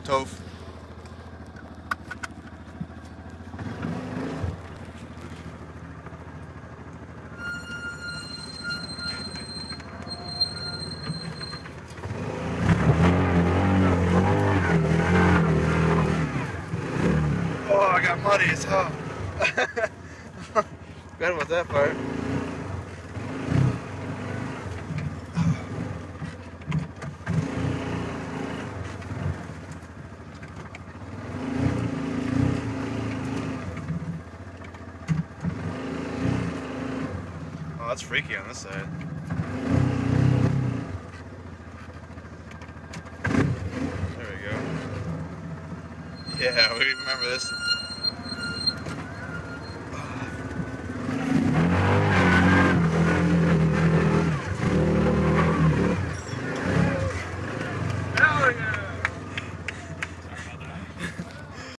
Toph. Oh, I got muddy as hell. Forgot about that part. Oh, that's freaky on this side. There we go. Yeah, we remember this.